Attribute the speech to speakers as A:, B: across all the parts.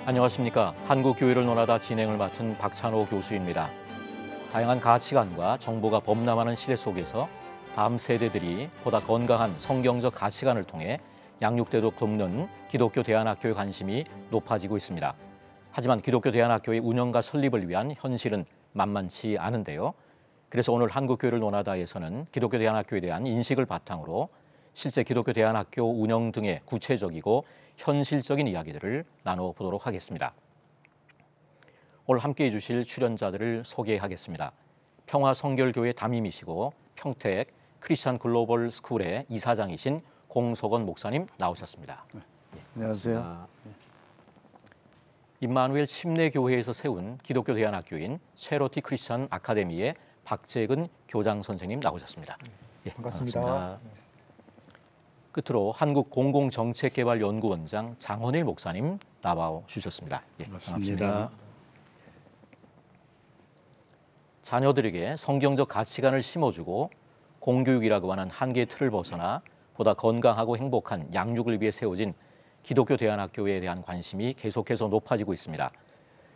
A: 안녕하십니까. 한국교회를 논하다 진행을 맡은 박찬호 교수입니다. 다양한 가치관과 정보가 범람하는 시대 속에서 다음 세대들이 보다 건강한 성경적 가치관을 통해 양육되도록 돕는 기독교 대안학교의 관심이 높아지고 있습니다. 하지만 기독교 대안학교의 운영과 설립을 위한 현실은 만만치 않은데요. 그래서 오늘 한국교회를 논하다에서는 기독교 대안학교에 대한 인식을 바탕으로 실제 기독교 대안학교 운영 등의 구체적이고 현실적인 이야기들을 나눠보도록 하겠습니다. 오늘 함께해 주실 출연자들을 소개하겠습니다. 평화성결교회 담임이시고 평택 크리스천 글로벌 스쿨의 이사장이신 공석원 목사님 나오셨습니다.
B: 네. 안녕하세요.
A: 임마누엘 침례교회에서 세운 기독교 대안학교인 체러티 크리스천 아카데미의 박재근 교장 선생님 나오셨습니다. 예,
B: 반갑습니다.
A: 끝으로 한국공공정책개발연구원장 장헌일 목사님 나와 주셨습니다. 예,
B: 반갑습니다.
A: 자녀들에게 성경적 가치관을 심어주고 공교육이라고 하는 한계의 틀을 벗어나 보다 건강하고 행복한 양육을 위해 세워진 기독교 대안학교에 대한 관심이 계속해서 높아지고 있습니다.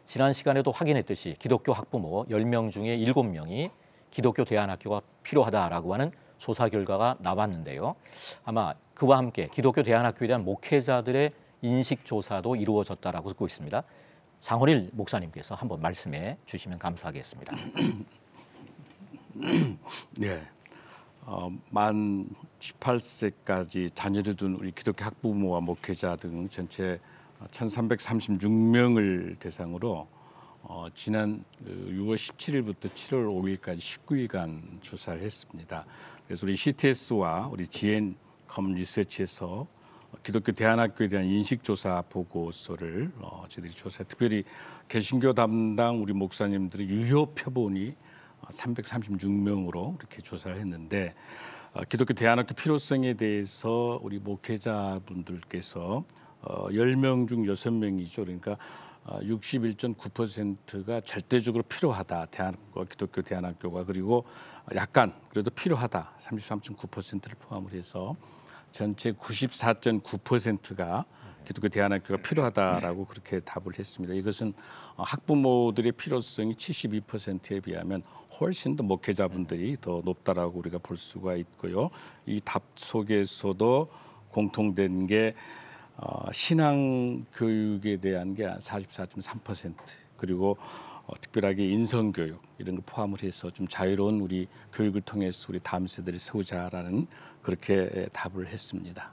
A: 지난 시간에도 확인했듯이 기독교 학부모 10명 중에 7명이 기독교 대안학교가 필요하다라고 하는 조사 결과가 나왔는데요. 아마 그와 함께 기독교 대안학교에 대한 목회자들의 인식 조사도 이루어졌다라고 듣고 있습니다. 장헌일 목사님께서 한번 말씀해 주시면 감사하겠습니다.
B: 네, 만 18세까지 자녀를 둔 우리 기독교 학부모와 목회자 등 전체 1,336명을 대상으로 지난 6월 17일부터 7월 5일까지 19일간 조사를 했습니다. 그래서 우리 CTS와 우리 GN컴 리서치에서 기독교 대안학교에 대한 인식조사 보고서를 저희들이 조사, 특별히 개신교 담당 우리 목사님들의 유효 표본이 336명으로 이렇게 조사를 했는데 기독교 대안학교 필요성에 대해서 우리 목회자분들께서 10명 중 6명이죠. 그러니까 61.9%가 절대적으로 필요하다. 기독교 대안학교가. 그리고 약간 그래도 필요하다. 33.9%를 포함을 해서 전체 94.9%가 기독교 대안학교가 필요하다라고 그렇게 답을 했습니다. 이것은 학부모들의 필요성이 72%에 비하면 훨씬 더 목회자분들이 더 높다라고 우리가 볼 수가 있고요. 이 답 속에서도 공통된 게 신앙 교육에 대한 게 44.3%, 그리고 특별하게 인성 교육 이런 걸 포함을 해서 좀 자유로운 우리 교육을 통해서 우리 다음 세대를 세우자라는 그렇게 답을 했습니다.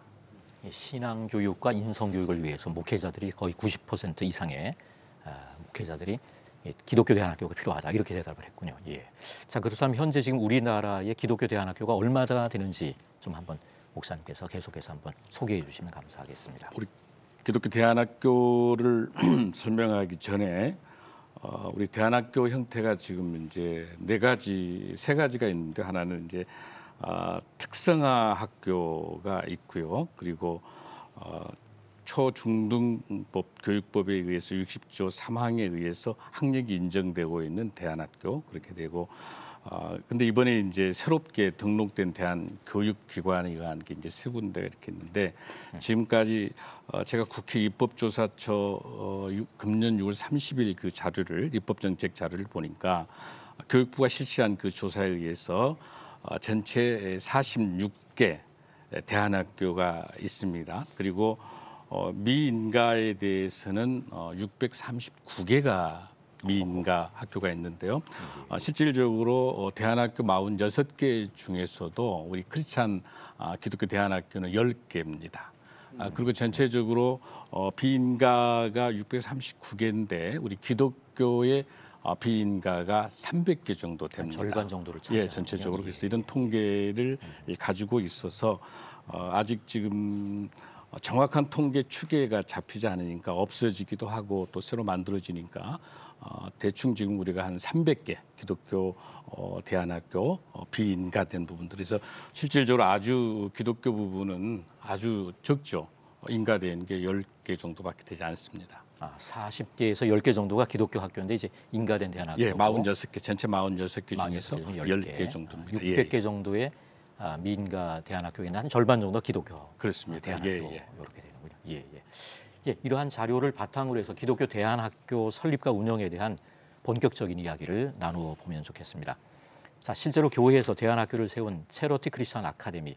A: 신앙 교육과 인성 교육을 위해서 목회자들이 거의 90% 이상의 목회자들이 기독교 대안학교가 필요하다 이렇게 대답을 했군요. 예. 자, 그렇다면 현재 지금 우리나라의 기독교 대안학교가 얼마나 되는지 좀 한번 목사님께서 계속해서 한번 소개해 주시면 감사하겠습니다.
B: 우리 기독교 대안학교를 설명하기 전에 우리 대안학교 형태가 지금 이제 세 가지가 있는데, 하나는 이제 특성화 학교가 있고요. 그리고 초중등법 교육법에 의해서 60조 3항에 의해서 학력이 인정되고 있는 대안학교 그렇게 되고, 근데 이번에 이제 새롭게 등록된 대한교육기관에 의한 게 이제 세 군데가 이렇게 있는데, 지금까지 제가 국회 입법조사처 금년 6월 30일 그 자료를, 입법정책 자료를 보니까 교육부가 실시한 그 조사에 의해서 전체 46개 대안학교가 있습니다. 그리고 미인가에 대해서는 639개가 미인가 학교가 있는데요. 실질적으로 대안학교 46개 중에서도 우리 크리스찬 기독교 대안학교는 10개입니다. 그리고 전체적으로 비인가가 639개인데 우리 기독교의 비인가가 300개 정도 됩니다.
A: 절반 정도를 차지하는.
B: 예, 전체적으로. 그래서 이런 통계를 가지고 있어서 아직 지금 정확한 통계 추계가 잡히지 않으니까 없어지기도 하고 또 새로 만들어지니까 대충 지금 우리가 한 300개 기독교 대안학교 비인가된 부분들, 그래서 실질적으로 아주 기독교 부분은 아주 적죠. 인가된 게 10개 정도밖에 되지 않습니다.
A: 40개에서 10개 정도가 기독교 학교인데 이제 인가된 대안학교.
B: 예, 46개, 전체 46개 중에서 10개 정도입니다.
A: 600개 정도의 미인가 대안학교에 한 절반 정도 기독교.
B: 그렇습니다.
A: 대안학교
B: 예.
A: 이렇게 되는군요. 예. 예, 이러한 자료를 바탕으로 해서 기독교 대안학교 설립과 운영에 대한 본격적인 이야기를 나누어 보면 좋겠습니다. 자, 실제로 교회에서 대안학교를 세운 체러티 크리스천 아카데미,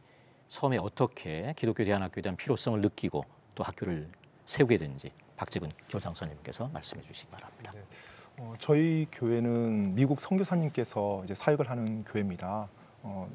A: 처음에 어떻게 기독교 대안학교에 대한 필요성을 느끼고 또 학교를 세우게 됐는지 박재근 교장선생님께서 말씀해 주시기 바랍니다.
C: 네. 저희 교회는 미국 선교사님께서 이제 사역을 하는 교회입니다.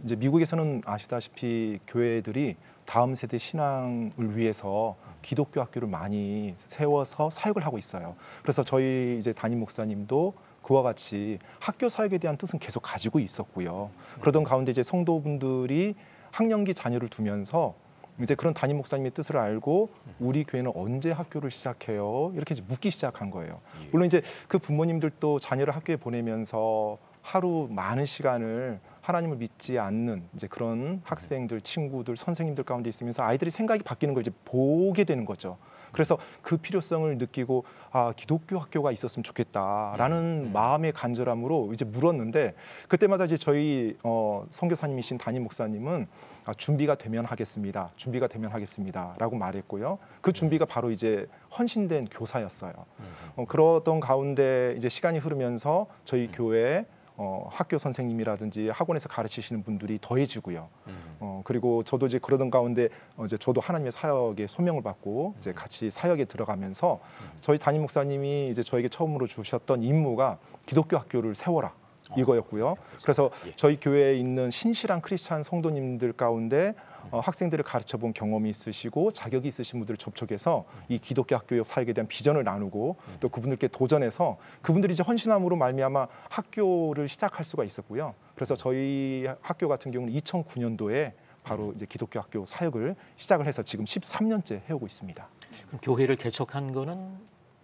C: 이제 미국에서는 아시다시피 교회들이 다음 세대 신앙을 위해서 기독교 학교를 많이 세워서 사역을 하고 있어요. 그래서 저희 이제 담임 목사님도 그와 같이 학교 사역에 대한 뜻은 계속 가지고 있었고요. 그러던 가운데 이제 성도분들이 학령기 자녀를 두면서 이제 그런 담임 목사님의 뜻을 알고 우리 교회는 언제 학교를 시작해요? 이렇게 이제 묻기 시작한 거예요. 물론 이제 그 부모님들도 자녀를 학교에 보내면서 하루 많은 시간을 하나님을 믿지 않는 이제 그런 학생들, 친구들, 선생님들 가운데 있으면서 아이들이 생각이 바뀌는 걸 이제 보게 되는 거죠. 그래서 그 필요성을 느끼고 기독교 학교가 있었으면 좋겠다라는 마음의 간절함으로 이제 물었는데 그때마다 이제 저희 선교사님이신 담임 목사님은 준비가 되면 하겠습니다. 준비가 되면 하겠습니다라고 말했고요. 그 준비가 바로 이제 헌신된 교사였어요. 그러던 가운데 이제 시간이 흐르면서 저희 교회 학교 선생님이라든지 학원에서 가르치시는 분들이 더해지고요. 그리고 저도 이제 그러던 가운데 이제 저도 하나님의 사역에 소명을 받고 이제 같이 사역에 들어가면서 저희 담임 목사님이 이제 저에게 처음으로 주셨던 임무가 기독교 학교를 세워라. 이거였고요. 그래서 저희 교회에 있는 신실한 크리스찬 성도님들 가운데 학생들을 가르쳐본 경험이 있으시고 자격이 있으신 분들을 접촉해서 이 기독교 학교 사역에 대한 비전을 나누고 또 그분들께 도전해서 그분들이 이제 헌신함으로 말미암아 학교를 시작할 수가 있었고요. 그래서 저희 학교 같은 경우는 2009년도에 바로 이제 기독교 학교 사역을 시작을 해서 지금 13년째 해오고 있습니다.
A: 그럼 교회를 개척한 거는?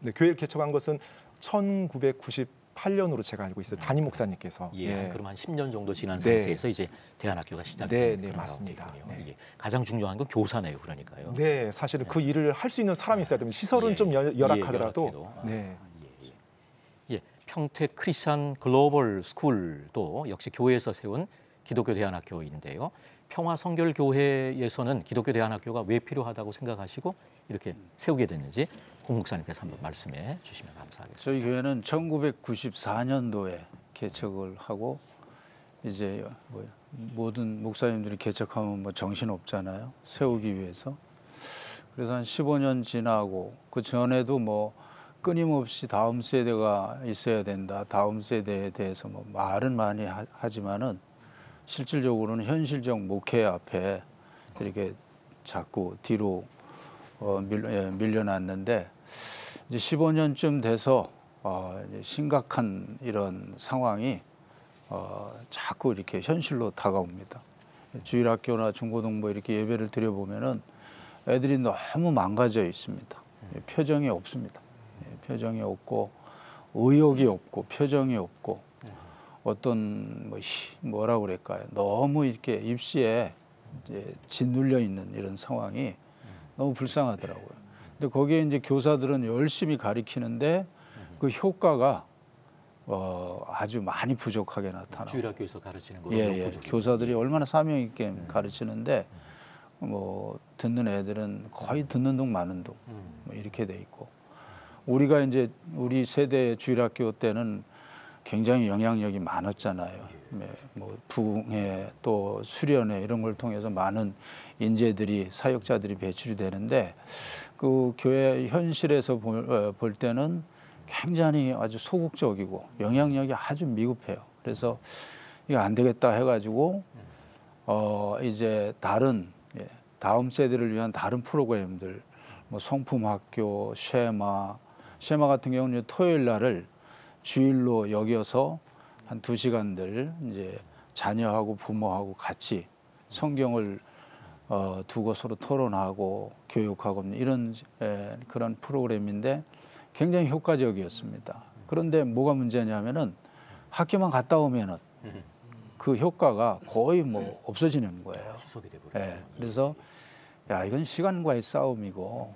C: 네, 교회를 개척한 것은 1998년으로 제가 알고 있어요. 담임 목사님께서.
A: 예, 그럼 한 10년 정도 지난
C: 네.
A: 상태에서 이제 대안학교가 시작된
C: 네,
A: 그런
C: 맞습니다.
A: 가운데군요. 예. 가장 중요한 건 교사네요, 그러니까요.
C: 네, 사실은 그 일을 할 수 있는 사람이 있어야 됩니다. 시설은 좀 열악하더라도. 네.
A: 예, 평택 크리스천 글로벌 스쿨도 역시 교회에서 세운 기독교 대안학교인데요. 평화 성결교회에서는 기독교 대안학교가 왜 필요하다고 생각하시고 이렇게 세우게 됐는지 공 목사님께서 한번 말씀해 주시면 감사하겠습니다.
D: 저희 교회는 1994년도에 개척을 하고 이제 모든 목사님들이 개척하면 뭐 정신 없잖아요. 세우기 위해서. 그래서 한 15년 지나고 그 전에도 뭐 끊임없이 다음 세대가 있어야 된다. 다음 세대에 대해서 뭐 말은 많이 하지만은 실질적으로는 현실적 목회 앞에 이렇게 자꾸 뒤로 밀려났는데 이제 15년쯤 돼서 이제 심각한 이런 상황이 자꾸 이렇게 현실로 다가옵니다. 주일학교나 중고등부 이렇게 예배를 드려보면은 애들이 너무 망가져 있습니다. 표정이 없습니다. 표정이 없고 의욕이 없고 표정이 없고 어떤 뭐라 그럴까요? 너무 이렇게 입시에 이제 짓눌려 있는 이런 상황이 너무 불쌍하더라고요. 근데 거기에 이제 교사들은 열심히 가르치는데 그 효과가 아주 많이 부족하게 나타나고.
A: 주일학교에서 가르치는 거.
D: 예. 교사들이 얼마나 사명 있게 가르치는데 뭐 듣는 애들은 거의 듣는 둥 마는 둥 뭐 이렇게 돼 있고. 우리가 이제 우리 세대 주일학교 때는 굉장히 영향력이 많았잖아요. 뭐 부흥회 또 수련회 이런 걸 통해서 많은 인재들이 사역자들이 배출이 되는데 그 교회 현실에서 볼 때는 굉장히 아주 소극적이고 영향력이 아주 미흡해요. 그래서 이거 안 되겠다 해가지고 이제 다른 다음 세대를 위한 다른 프로그램들 뭐 성품학교, 쉐마 같은 경우는 토요일 날을 주일로 여겨서 한 2시간들 이제 자녀하고 부모하고 같이 성경을 두고 서로 토론하고 교육하고 이런 그런 프로그램인데 굉장히 효과적이었습니다. 그런데 뭐가 문제냐면은 학교만 갔다 오면은 그 효과가 거의 뭐 없어지는 거예요.
A: 희석이 돼버려요.
D: 예, 그래서 이건 시간과의 싸움이고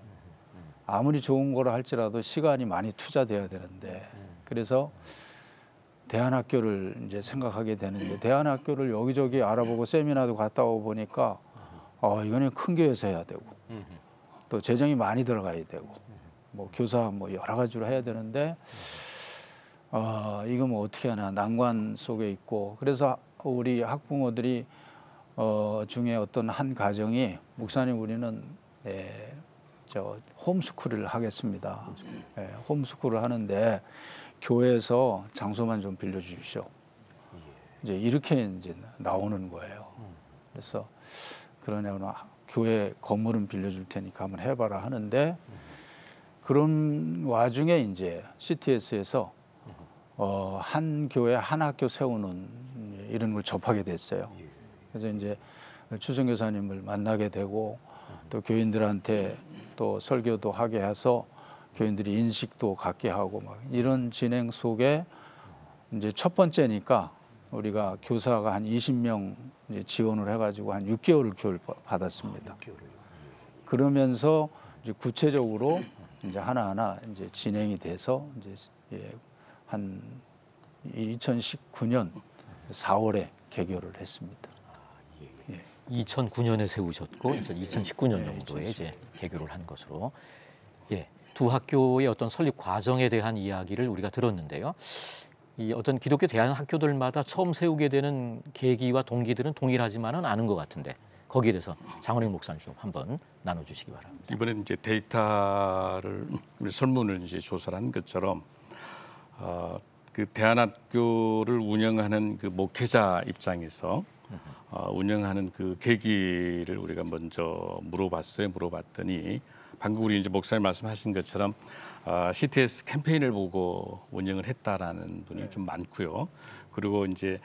D: 아무리 좋은 거라 할지라도 시간이 많이 투자돼야 되는데 그래서 대안학교를 이제 생각하게 되는데 대안학교를 여기저기 알아보고 세미나도 갔다 오고 보니까 이거는 큰 교회에서 해야 되고 또 재정이 많이 들어가야 되고 뭐 교사 뭐 여러 가지로 해야 되는데 이거 뭐 어떻게 하나 난관 속에 있고 그래서 우리 학부모들이 중에 어떤 한 가정이 목사님 우리는 저 홈스쿨을 하겠습니다. 홈스쿨을 하는데 교회에서 장소만 좀 빌려주십시오. 이제 이렇게 이제 나오는 거예요. 그래서 그러냐면 교회 건물은 빌려줄 테니까 한번 해봐라 하는데 그런 와중에 이제 CTS에서 한 교회 한 학교 세우는 이런 걸 접하게 됐어요. 그래서 이제 추성 교사님을 만나게 되고 또 교인들한테 또 설교도 하게 해서 교인들이 인식도 갖게 하고 막 이런 진행 속에 이제 첫 번째니까 우리가 교사가 한 20명 이제 지원을 해가지고 한 6개월을 교육을 받았습니다. 그러면서 이제 구체적으로 이제 하나하나 이제 진행이 돼서 이제 한 2019년 4월에 개교를 했습니다.
A: 2009년에 세우셨고 이제 2019년 정도에 이제 개교를 한 것으로 두 학교의 어떤 설립 과정에 대한 이야기를 우리가 들었는데요. 이 어떤 기독교 대안 학교들마다 처음 세우게 되는 계기와 동기들은 동일하지만은 않은 것 같은데 거기에 대해서 장원익 목사님 좀 한번 나눠주시기 바랍니다.
B: 이번에 이제 데이터를 설문을 이제 조사를 한 것처럼 그 대안학교를 운영하는 그 목회자 입장에서 운영하는 그 계기를 우리가 먼저 물어봤더니 방금 우리 이제 목사님 말씀하신 것처럼 CTS 캠페인을 보고 운영을 했다라는 분이 좀 많고요. 그리고 이제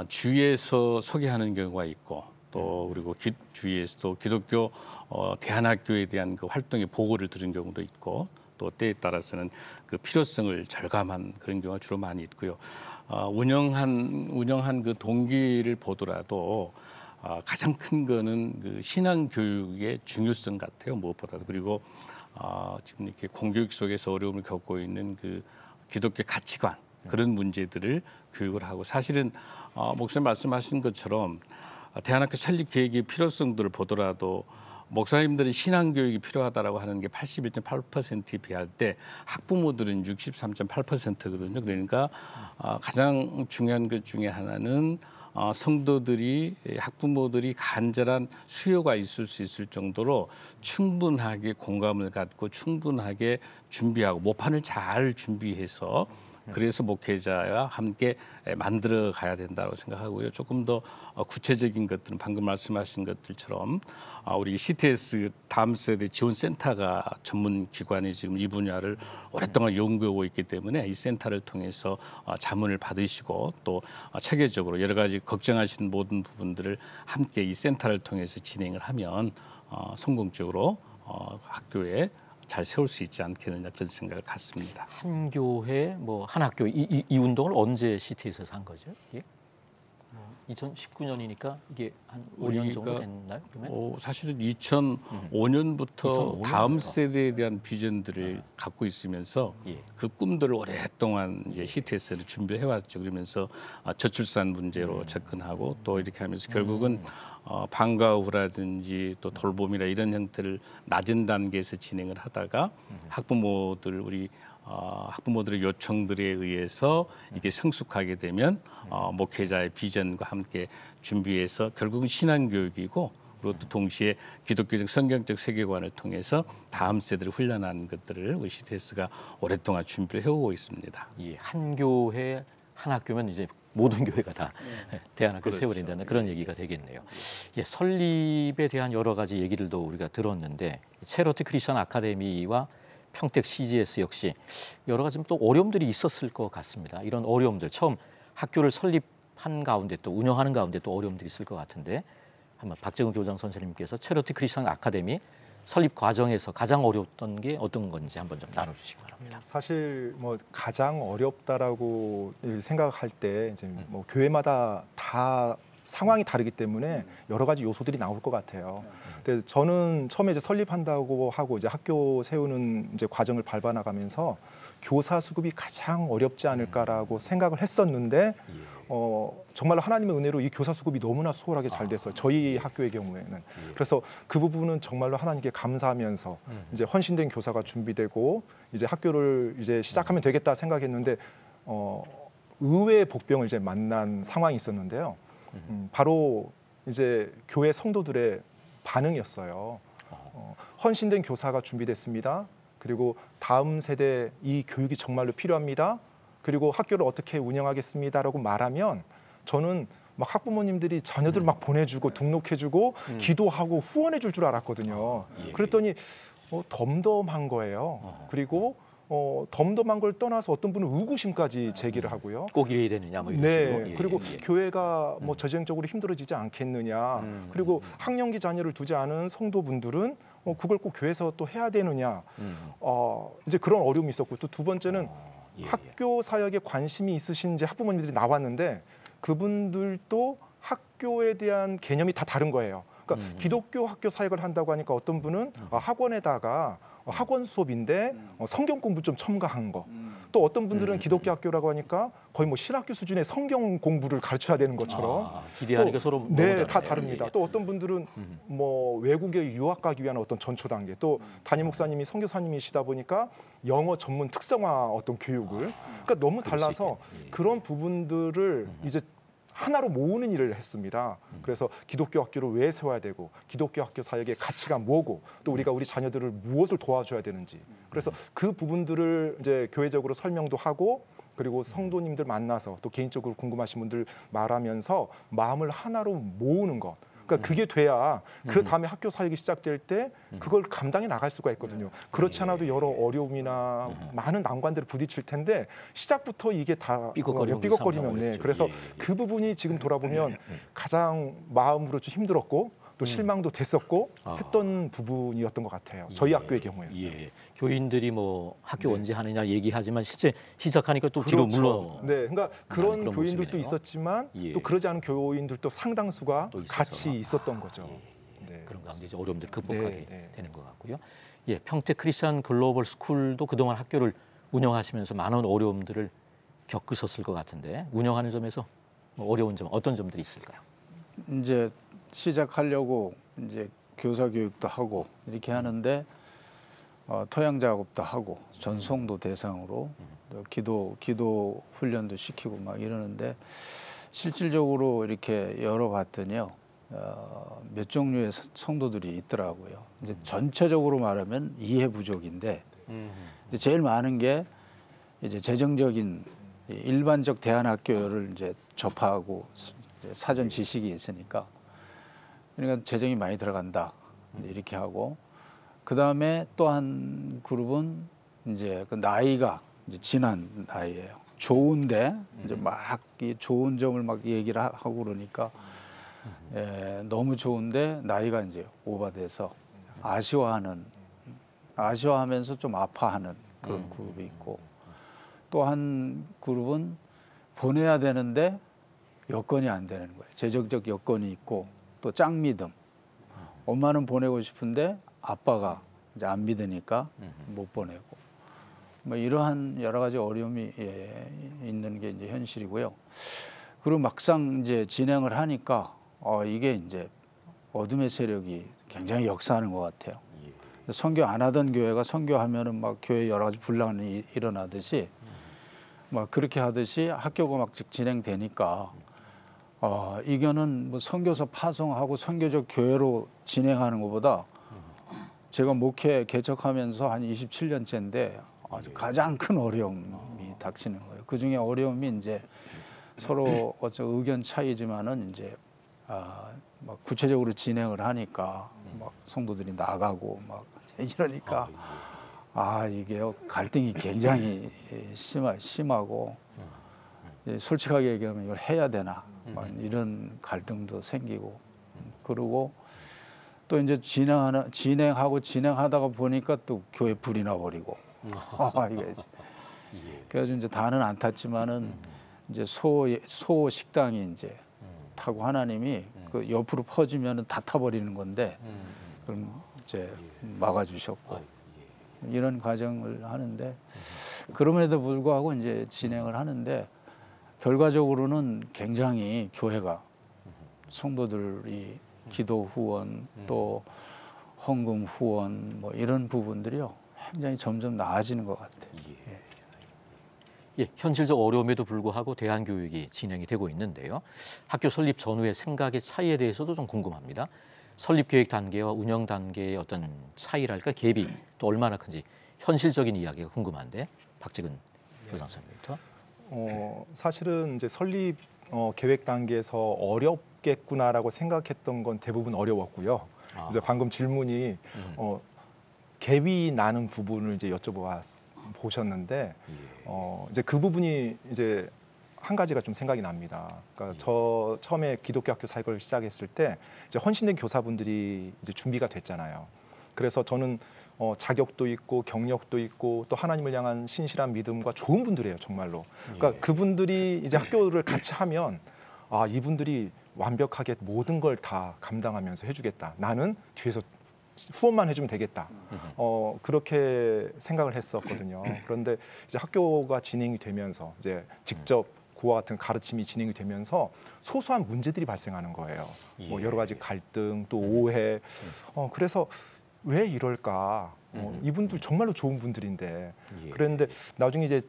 B: 주위에서 소개하는 경우가 있고 또 그리고 주위에서도 기독교 대안학교에 대한 그 활동의 보고를 들은 경우도 있고 또 때에 따라서는 그 필요성을 절감한 그런 경우가 주로 많이 있고요. 운영한 그 동기를 보더라도 가장 큰 거는 그 신앙 교육의 중요성 같아요. 무엇보다도. 그리고 지금 이렇게 공교육 속에서 어려움을 겪고 있는 그 기독교 가치관 그런 문제들을 교육을 하고 사실은 목사님 말씀하신 것처럼 대안학교 설립 계획의 필요성들을 보더라도 목사님들은 신앙 교육이 필요하다라고 하는 게 81.8%에 비할 때 학부모들은 63.8%거든요. 그러니까 가장 중요한 것 중에 하나는 성도들이 학부모들이 간절한 수요가 있을 수 있을 정도로 충분하게 공감을 갖고 충분하게 준비하고 모판을 잘 준비해서 그래서 목회자와 함께 만들어 가야 된다고 생각하고요. 조금 더 구체적인 것들은 방금 말씀하신 것들처럼 우리 CTS 다음 세대 지원센터가 전문 기관이 지금 이 분야를 오랫동안 연구하고 있기 때문에 이 센터를 통해서 자문을 받으시고 또 체계적으로 여러 가지 걱정하시는 모든 부분들을 함께 이 센터를 통해서 진행을 하면 성공적으로 학교에 잘 세울 수 있지 않겠느냐 그런 생각을 갖습니다.
A: 한 교회 뭐 한 학교 이 운동을 언제 CTS에서 한 거죠? 예? 2019년이니까 이게 한 5년 정도 됐나요?
B: 사실은 2005년부터 다음 세대에 대한 비전들을 갖고 있으면서 그 꿈들을 오랫동안 이제 CTS를 준비해 왔죠. 그러면서 저출산 문제로 접근하고 또 이렇게 하면서 결국은 방과 후라든지 또 돌봄이나 이런 형태를 낮은 단계에서 진행을 하다가 학부모들의 요청들에 의해서 이게 성숙하게 되면 목회자의 비전과 함께 준비해서 결국은 신앙교육이고 그리고 또 동시에 기독교적 성경적 세계관을 통해서 다음 세대를 훈련하는 것들을 우리 CTS가 오랫동안 준비를 해오고 있습니다.
A: 한 교회 한 학교면 이제 모든 교회가 다 대안학교를 세워야 된다는 그런 얘기가 되겠네요. 설립에 대한 여러 가지 얘기들도 우리가 들었는데 체러티 크리스천 아카데미와 평택 CGS 역시 여러 가지 또 어려움들이 있었을 것 같습니다. 이런 어려움들 처음 학교를 설립한 가운데 또 운영하는 가운데 또 어려움들이 있을 것 같은데 한번 박정우 교장 선생님께서 체러티 크리스천 아카데미 설립 과정에서 가장 어려웠던 게 어떤 건지 한번 좀 나눠주시기 바랍니다.
C: 사실 뭐 가장 어렵다라고 생각할 때 이제 뭐 교회마다 다 상황이 다르기 때문에 여러 가지 요소들이 나올 것 같아요. 근데 저는 처음에 이제 설립한다고 하고 이제 학교 세우는 이제 과정을 밟아 나가면서 교사 수급이 가장 어렵지 않을까라고 생각을 했었는데 정말로 하나님의 은혜로 이 교사 수급이 너무나 수월하게 잘 됐어요. 저희 학교의 경우에는. 그래서 그 부분은 정말로 하나님께 감사하면서 이제 헌신된 교사가 준비되고 이제 학교를 이제 시작하면 되겠다 생각했는데 의외의 복병을 이제 만난 상황이 있었는데요. 바로 이제 교회 성도들의 반응이었어요. 헌신된 교사가 준비됐습니다. 그리고 다음 세대 이 교육이 정말로 필요합니다. 그리고 학교를 어떻게 운영하겠습니다라고 말하면 저는 막 학부모님들이 자녀들 막 보내주고 등록해주고 기도하고 후원해줄 줄 알았거든요. 그랬더니 덤덤한 거예요. 그리고 덤덤한 걸 떠나서 어떤 분은 의구심까지 제기를 하고요.
A: 꼭 이래야 되느냐 뭐 이런
C: 네.
A: 식으로.
C: 그리고 교회가 뭐 재정적으로 힘들어지지 않겠느냐. 그리고 학령기 자녀를 두지 않은 성도분들은 그걸 꼭 교회에서 또 해야 되느냐. 이제 그런 어려움이 있었고 또 두 번째는 학교 사역에 관심이 있으신 이제 학부모님들이 나왔는데 그분들도 학교에 대한 개념이 다 다른 거예요. 그러니까 기독교 학교 사역을 한다고 하니까 어떤 분은 학원에다가 학원 수업인데 성경 공부 좀 첨가한 거. 또 어떤 분들은 기독교 학교라고 하니까 거의 뭐 신학교 수준의 성경 공부를 가르쳐야 되는 것처럼
A: 기대하는 게 서로
C: 네, 다 다릅니다. 또 어떤 분들은 뭐 외국에 유학 가기 위한 어떤 전초 단계, 또 담임 목사님이 선교사님이시다 보니까 영어 전문 특성화 어떤 교육을 그러니까 너무 달라서 그런 부분들을 이제 하나로 모으는 일을 했습니다. 그래서 기독교 학교를 왜 세워야 되고 기독교 학교 사역의 가치가 뭐고 또 우리가 우리 자녀들을 무엇을 도와줘야 되는지 그래서 그 부분들을 이제 교회적으로 설명도 하고 그리고 성도님들 만나서 또 개인적으로 궁금하신 분들 말하면서 마음을 하나로 모으는 것. 그러니까 그게 돼야 그 다음에 학교 사역이 시작될 때 그걸 감당해 나갈 수가 있거든요. 그렇지 않아도 여러 어려움이나 많은 난관들을 부딪힐 텐데 시작부터 이게 다 삐걱거리면 네. 그래서 그 부분이 지금 돌아보면 가장 마음으로 좀 힘들었고 또 실망도 됐었고 했던 부분이었던 것 같아요. 저희 학교의 경우에는.
A: 교인들이 뭐 학교 언제 하느냐 얘기하지만 실제 시작하니까 또 뒤로 물러.
C: 네, 그러니까 그런
A: 그런
C: 교인들도
A: 모습이네요.
C: 있었지만 또 그러지 않은 교인들도 상당수가
A: 또 있어서.
C: 같이 있었던 거죠. 네.
A: 그런 가운데 이제 어려움들을 극복하게
C: 네.
A: 되는 것 같고요. 평택 크리스천 글로벌 스쿨도 그동안 학교를 운영하시면서 많은 어려움들을 겪으셨을 것 같은데 운영하는 점에서 뭐 어려운 점 어떤 점들이 있을까요?
D: 이제 시작하려고 이제 교사 교육도 하고 이렇게 하는데 토양 작업도 하고 전송도 대상으로 기도 훈련도 시키고 막 이러는데 실질적으로 이렇게 열어봤더니요 몇 종류의 성도들이 있더라고요. 이제 전체적으로 말하면 이해 부족인데 이제 제일 많은 게 이제 재정적인 일반적 대안학교를 이제 접하고 사전 지식이 있으니까 그러니까 재정이 많이 들어간다 이렇게 하고 그 다음에 또 한 그룹은 이제 그 나이가 이제 지난 나이예요. 좋은데 이제 막 이 좋은 점을 막 얘기를 하고 그러니까 너무 좋은데 나이가 이제 오버돼서 아쉬워하면서 좀 아파하는 그런 그룹이 있고 또 한 그룹은 보내야 되는데 여건이 안 되는 거예요. 재정적 여건이 있고 또 짱믿음. 엄마는 보내고 싶은데 아빠가 이제 안 믿으니까 못 보내고 뭐 이러한 여러 가지 어려움이 있는 게 이제 현실이고요. 그리고 막상 이제 진행을 하니까 이게 이제 어둠의 세력이 굉장히 역사하는 것 같아요. 선교 안 하던 교회가 선교하면은 막 교회 여러 가지 분란이 일어나듯이 막 그렇게 하듯이 학교가 막 진행되니까 이거는 뭐 선교사 파송하고 선교적 교회로 진행하는 것보다 제가 목회 개척하면서 한 27년째인데 아주 가장 큰 어려움이 닥치는 거예요. 그 중에 어려움이 이제 서로 어떤 의견 차이지만은 이제 막 구체적으로 진행을 하니까 막 성도들이 나가고 막 이러니까 이게 갈등이 굉장히 심하고 솔직하게 얘기하면 이걸 해야 되나 이런 갈등도 생기고 그러고 또 이제 진행하다가 보니까 또 교회 불이 나버리고 이게 그래서 이제 다는 안 탔지만은 이제 소 식당이 이제 타고 하나님이 그 옆으로 퍼지면은 다 타버리는 건데 그럼 이제 막아주셨고 이런 과정을 하는데 그럼에도 불구하고 이제 진행을 하는데 결과적으로는 굉장히 교회가 성도들이 기도 후원 또 헌금 후원 뭐 이런 부분들이요 굉장히 점점 나아지는 것 같아요.
A: 예, 현실적 어려움에도 불구하고 대안교육이 진행이 되고 있는데요. 학교 설립 전후의 생각의 차이에 대해서도 좀 궁금합니다. 설립 계획 단계와 운영 단계의 어떤 차이랄까 갭이 또 얼마나 큰지 현실적인 이야기가 궁금한데 박지근 교장선생님부터.
C: 사실은 이제 설립 계획 단계에서 어렵겠구나라고 생각했던 건 대부분 어려웠고요. 이제 방금 질문이 갭이 나는 부분을 이제 보셨는데 이제 그 부분이 이제 한 가지가 좀 생각이 납니다. 그러니까 저 처음에 기독교 학교 사역을 시작했을 때 이제 헌신된 교사분들이 이제 준비가 됐잖아요. 그래서 저는 자격도 있고 경력도 있고 또 하나님을 향한 신실한 믿음과 좋은 분들이에요, 정말로. 그러니까 그분들이 이제 학교를 같이 하면 아, 이분들이 완벽하게 모든 걸 다 감당하면서 해주겠다. 나는 뒤에서 후원만 해주면 되겠다. 그렇게 생각을 했었거든요. 그런데 이제 학교가 진행이 되면서 이제 직접 그와 같은 가르침이 진행이 되면서 소소한 문제들이 발생하는 거예요. 뭐 여러 가지 갈등, 또 오해. 그래서 왜 이럴까? 이분들 정말로 좋은 분들인데. 그랬는데 나중에 이제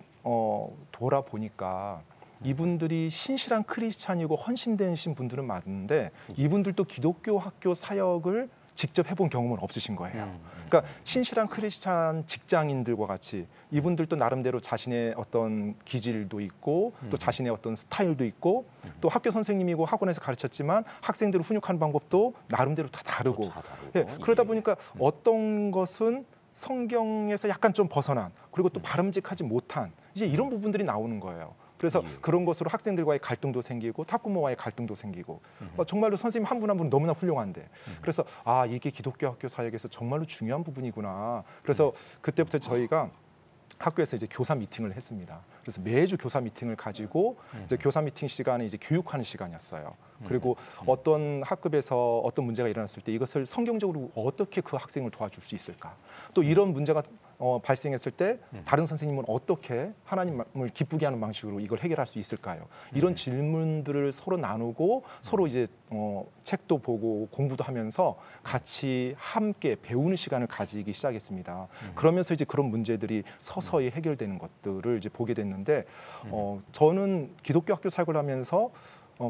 C: 돌아보니까 이분들이 신실한 크리스찬이고 헌신된 분들은 맞는데 이분들도 기독교 학교 사역을 직접 해본 경험은 없으신 거예요. 그러니까 신실한 크리스찬 직장인들과 같이 이분들도 나름대로 자신의 어떤 기질도 있고 또 자신의 어떤 스타일도 있고 또 학교 선생님이고 학원에서 가르쳤지만 학생들을 훈육하는 방법도 나름대로 다 다르고 예, 그러다 보니까 어떤 것은 성경에서 약간 좀 벗어난 그리고 또 바람직하지 못한 이제 이런 부분들이 나오는 거예요. 그래서 그런 것으로 학생들과의 갈등도 생기고 학부모와의 갈등도 생기고 정말로 선생님 한 분 한 분 너무나 훌륭한데 그래서 아 이게 기독교 학교 사역에서 정말로 중요한 부분이구나. 그래서 그때부터 저희가 학교에서 이제 교사 미팅을 했습니다. 그래서 매주 교사 미팅을 가지고 이제 교사 미팅 시간에 이제 교육하는 시간이었어요. 그리고 어떤 학급에서 어떤 문제가 일어났을 때 이것을 성경적으로 어떻게 그 학생을 도와줄 수 있을까? 또 이런 문제가 발생했을 때 다른 선생님은 어떻게 하나님을 기쁘게 하는 방식으로 이걸 해결할 수 있을까요? 이런 질문들을 서로 나누고 서로 이제 책도 보고 공부도 하면서 같이 함께 배우는 시간을 가지기 시작했습니다. 그러면서 이제 그런 문제들이 서서히 해결되는 것들을 이제 보게 됐는데 저는 기독교 학교 사역을 하면서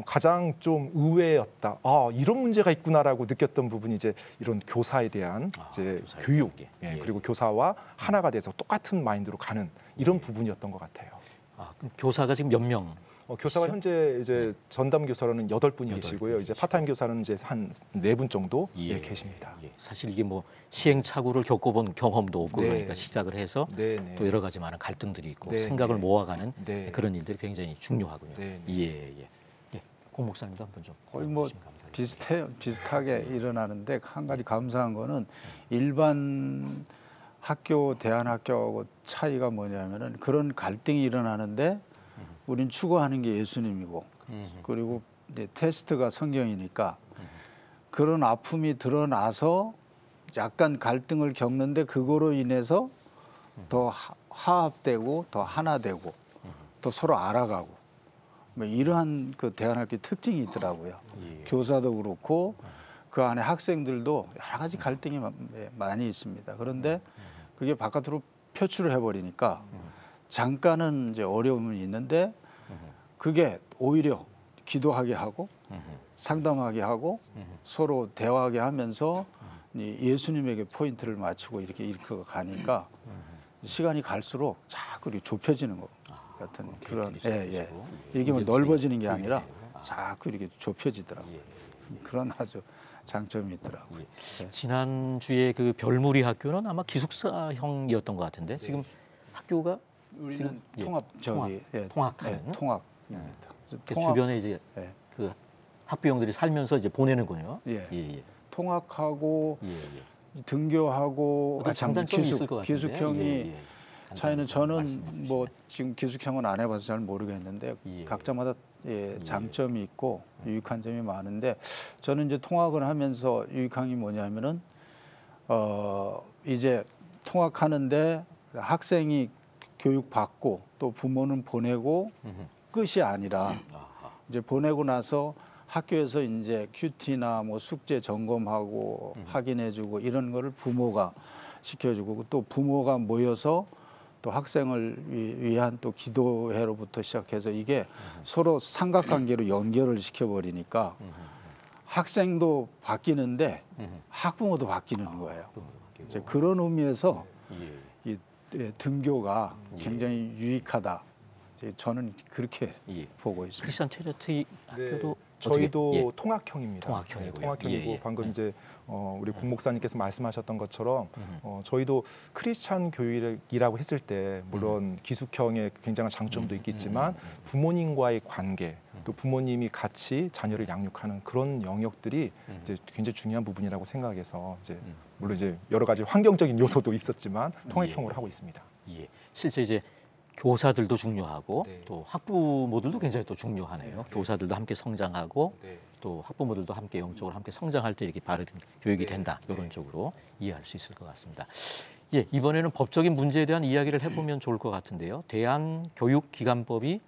C: 가장 좀 의외였다. 아 이런 문제가 있구나라고 느꼈던 부분이 이제 이런 교사에 대한 이제 교육, 예, 그리고 교사와 하나가 돼서 똑같은 마인드로 가는 이런 부분이었던 것 같아요.
A: 아, 그럼 교사가 지금 몇 명?
C: 교사가 현재 이제 전담 교사로는 8분이 계시고요. 이제 파타임 교사는 이제 한 4분 정도 계십니다.
A: 사실 이게 뭐 시행착오를 겪어본 경험도 없고 그러니까 시작을 해서 또 여러 가지 많은 갈등들이 있고 생각을 모아가는 그런 일들이 굉장히 중요하군요. 공 목사님도 한번 좀
D: 거의 뭐 비슷하게 일어나는데 한 가지 감사한 거는 일반 학교 대안학교하고 차이가 뭐냐면은 그런 갈등이 일어나는데 우린 추구하는 게 예수님이고 그리고 이제 테스트가 성경이니까 그런 아픔이 드러나서 약간 갈등을 겪는데 그거로 인해서 더 화합되고 더 하나 되고 또 서로 알아가고 뭐 이러한 그 대안학교 특징이 있더라고요. 교사도 그렇고 그 안에 학생들도 여러 가지 갈등이 많이 있습니다. 그런데 그게 바깥으로 표출을 해버리니까 잠깐은 이제 어려움이 있는데 그게 오히려 기도하게 하고 상담하게 하고 서로 대화하게 하면서 예수님에게 포인트를 맞추고 이렇게 가니까 시간이 갈수록 자꾸 좁혀지는 것 같은 그런 이게 뭐 넓어지는 게 아니라 자꾸 이렇게 좁혀지더라고요. 그런 아주 장점이 있더라고요.
A: 지난주에 그 별무리 학교는 아마 기숙사형이었던 것 같은데 지금 학교가
D: 우리는 통합하는 통합입니다.
A: 주변에 이제 그 학부형들이 살면서 이제 보내는군요.
D: 통학하고 등교하고
A: 장단점이 있을 것 같은데
D: 기숙형이 차이는 저는 뭐 지금 기숙형은 안 해봐서 잘 모르겠는데 각자마다 장점이 있고 유익한 점이 많은데 저는 이제 통학을 하면서 유익한 게 뭐냐면은 이제 통학하는데 학생이 교육 받고 또 부모는 보내고 끝이 아니라 이제 보내고 나서 학교에서 이제 큐티나 뭐 숙제 점검하고 확인해주고 이런 거를 부모가 시켜주고 또 부모가 모여서 또 학생을 위한 또 기도회로부터 시작해서 이게 서로 삼각관계로 연결을 시켜버리니까 학생도 바뀌는데 학부모도 바뀌는 거예요. 이제 그런 의미에서 이 등교가 굉장히 유익하다. 저는 그렇게 보고 있습니다.
A: 크리스천 체리티 학교도
C: 저희도 통학형입니다.
A: 통학형이고요.
C: 통학형이고 방금 이제 우리 공 목사님께서 말씀하셨던 것처럼 저희도 크리스찬 교육이라고 했을 때 물론 기숙형의 굉장한 장점도 있겠지만 부모님과의 관계 또 부모님이 같이 자녀를 양육하는 그런 영역들이 이제 굉장히 중요한 부분이라고 생각해서 이제 물론 이제 여러 가지 환경적인 요소도 있었지만 통학형으로 하고 있습니다.
A: 예. 실제 이제 교사들도 중요하고
C: 네.
A: 또 학부모들도 굉장히 또 중요하네요.
C: 네.
A: 교사들도 함께 성장하고
C: 네.
A: 또 학부모들도 함께 영적으로 함께 성장할 때 이렇게 바른 교육이
C: 네.
A: 된다. 이런
C: 네.
A: 쪽으로 이해할 수 있을 것 같습니다. 예, 이번에는 법적인 문제에 대한 이야기를 해보면 좋을 것 같은데요. 대한교육기관법이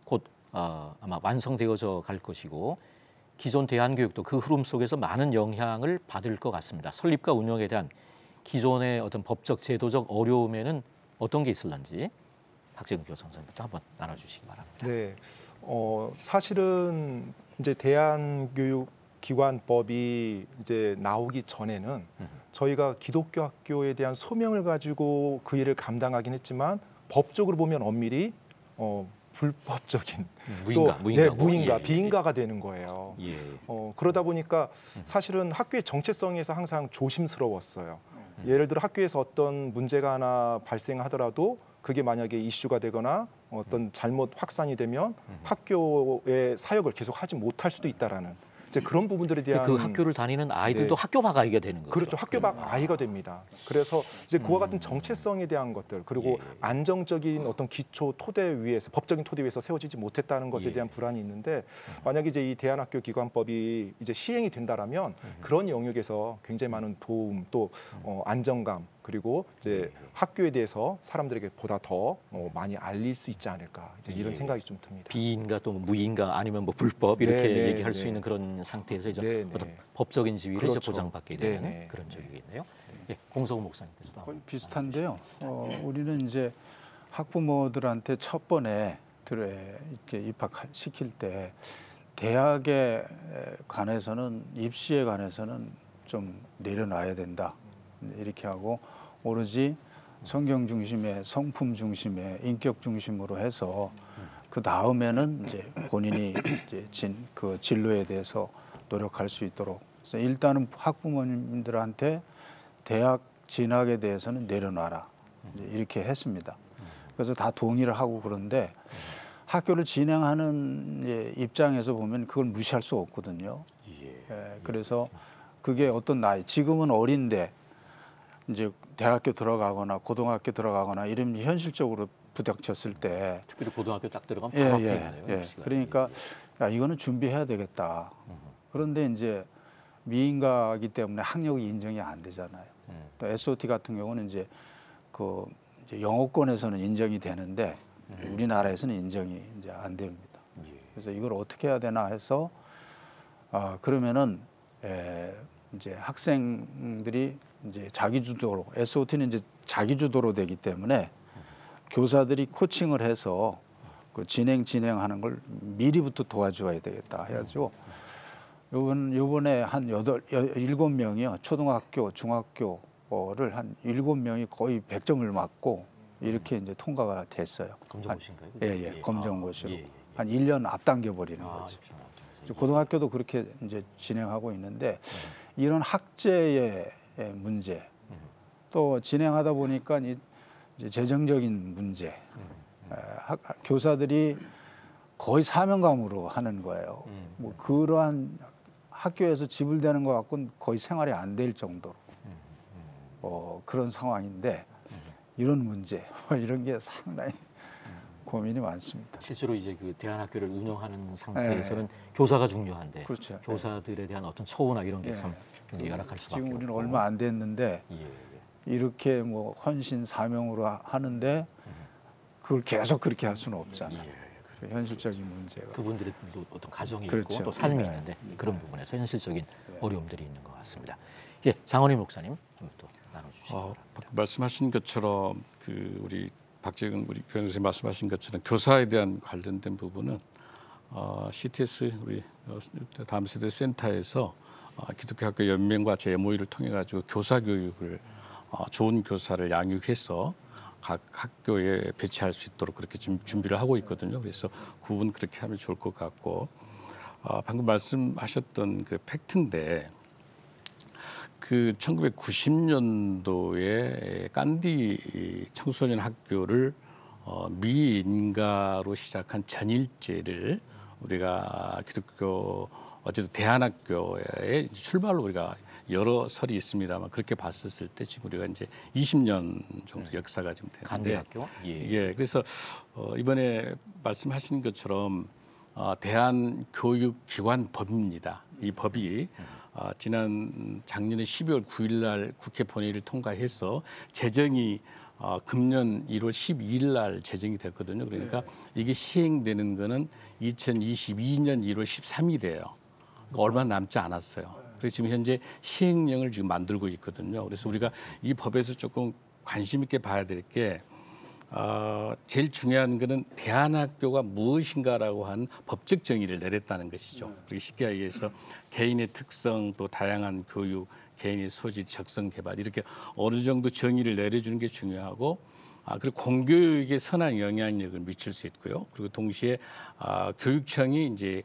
A: 곧 아마 완성되어져 갈 것이고 기존 대한교육도 그 흐름 속에서 많은 영향을 받을 것 같습니다. 설립과 운영에 대한 기존의 어떤 법적 제도적 어려움에는 어떤 게 있을런지 박재근 교수 선생님부터 한번 나눠주시기 바랍니다.
C: 네, 사실은 이제 대한교육기관법이 이제 나오기 전에는 저희가 기독교 학교에 대한 소명을 가지고 그 일을 감당하긴 했지만 법적으로 보면 엄밀히 불법적인 무인가,
A: 예,
C: 비인가가 되는 거예요.
A: 예.
C: 그러다 보니까 사실은 학교의 정체성에서 항상 조심스러웠어요. 예를 들어 학교에서 어떤 문제가 하나 발생하더라도 그게 만약에 이슈가 되거나 어떤 잘못 확산이 되면 학교의 사역을 계속 하지 못할 수도 있다라는 이제 그런 부분들에 대한
A: 그 학교를 다니는 아이들도
C: 네.
A: 학교 박 아이가 되는 거죠.
C: 그렇죠. 학교 밖 아이가 됩니다. 그래서 이제 그와 같은 정체성에 대한 것들 그리고
A: 예.
C: 안정적인 어떤 기초 토대 위에서 법적인 토대 위에서 세워지지 못했다는 것에
A: 예.
C: 대한 불안이 있는데 만약에 이제 이 대한학교 기관법이 이제 시행이 된다라면 그런 영역에서 굉장히 많은 도움 또 안정감 그리고 이제 학교에 대해서 사람들에게 보다 더 많이 알릴 수 있지 않을까 이제 이런
A: 예.
C: 생각이 좀 듭니다.
A: 비인가 또 무인가 아니면 뭐 불법 이렇게
C: 네,
A: 얘기할
C: 네.
A: 수 있는 그런 상태에서 이제
C: 네, 네.
A: 어떤 법적인 지위를
C: 그렇죠.
A: 이제 보장받게
C: 네,
A: 되는
C: 네.
A: 그런 적이겠네요. 예, 공성우 목사님께서도
D: 거의 비슷한데요. 우리는 이제 학부모들한테 첫 번에 이렇게 입학시킬 때 대학에 관해서는 입시에 관해서는 좀 내려놔야 된다 이렇게 하고 오로지 성경 중심의 성품 중심의 인격 중심으로 해서 그 다음에는 이제 본인이 이제 그 진로에 대해서 노력할 수 있도록 그래서 일단은 학부모님들한테 대학 진학에 대해서는 내려놔라 이제 이렇게 했습니다. 그래서 다 동의를 하고 그런데 학교를 진행하는 입장에서 보면 그걸 무시할 수 없거든요. 그래서 그게 어떤 나이 지금은 어린데 이제 대학교 들어가거나 고등학교 들어가거나 이런 현실적으로 부닥쳤을 때
A: 특별히 고등학교 딱 들어가면 바로
D: 예. 그러니까 야, 이거는 준비해야 되겠다. 그런데 이제 미인가이기 때문에 학력이 인정이 안 되잖아요. 또 SOT 같은 경우는 이제 이제 영어권에서는 인정이 되는데 우리나라에서는 인정이 이제 안 됩니다. 그래서 이걸 어떻게 해야 되나 해서 그러면은 이제 학생들이 이제 자기주도로 SOT는 이제 자기주도로 되기 때문에 교사들이 코칭을 해서 그 진행하는 걸 미리부터 도와줘야 되겠다 해가지고 요번에 한 7명이요 초등학교 중학교를 한 7명이 거의 100점을 맞고 이렇게 이제 통과가 됐어요.
A: 검정고시인가요?
C: 예.
D: 검정고시로 한 1년 앞당겨 버리는 거죠. 고등학교도 그렇게 이제 진행하고 있는데 이런 학제의 문제 또 진행하다 보니까 이제 재정적인 문제 교사들이 거의 사명감으로 하는 거예요. 뭐 그러한 학교에서 지불되는 것 갖고는 거의 생활이 안 될 정도로 그런 상황인데 이런 문제 이런 게 상당히 고민이 많습니다.
A: 실제로 이제 그 대안학교를 운영하는 상태에서는 교사가 중요한데
D: 그렇죠.
A: 교사들에 대한 어떤 처우나 이런 게 참 굉장히 열악할 수밖에 없고.
D: 지금 우리는 얼마 안 됐는데 이렇게 뭐 헌신 사명으로 하는데 그걸 계속 그렇게 할 수는 없잖아요.
A: 예.
D: 그 현실적인 문제가.
A: 그분들의 또 어떤 가정이
D: 그렇죠.
A: 있고 또 삶이 있는데 그런 부분에서 현실적인 어려움들이 있는 것 같습니다. 예, 장원희 목사님 좀 또 나눠주시죠.
B: 말씀하신 것처럼 그 우리 박재근 우리 교수님 말씀하신 것처럼 교사에 대한 관련된 부분은 CTS 우리 다음 세대 센터에서 기독교 학교 연맹과 제 MOU를 통해 가지고 교사 교육을 좋은 교사를 양육해서 각 학교에 배치할 수 있도록 그렇게 지금 준비를 하고 있거든요. 그래서 그분 그렇게 하면 좋을 것 같고 방금 말씀하셨던 그 팩트인데 그 1990년도에 깐디 청소년 학교를 미인가로 시작한 전일제를 우리가 기독교 어쨌든 대안학교의 출발로 우리가 여러 설이 있습니다만 그렇게 봤었을 때 지금 우리가 이제 20년 정도 역사가 좀 되는데
A: 간대학교
B: 예, 그래서 이번에 말씀하신 것처럼 대한교육기관법입니다. 이 법이 지난 작년에 12월 9일 날 국회 본회의를 통과해서 제정이 금년 1월 12일 날 제정이 됐거든요. 그러니까 이게 시행되는 거는 2022년 1월 13일이에요. 얼마 남지 않았어요. 그래서 지금 현재 시행령을 지금 만들고 있거든요. 그래서 우리가 이 법에서 조금 관심 있게 봐야 될 게 제일 중요한 거는 대안학교가 무엇인가라고 한 법적 정의를 내렸다는 것이죠. 그리고 쉽게 얘기해서 개인의 특성 또 다양한 교육, 개인의 소질, 적성 개발 이렇게 어느 정도 정의를 내려주는 게 중요하고 그리고 공교육에 선한 영향력을 미칠 수 있고요. 그리고 동시에 교육청이 이제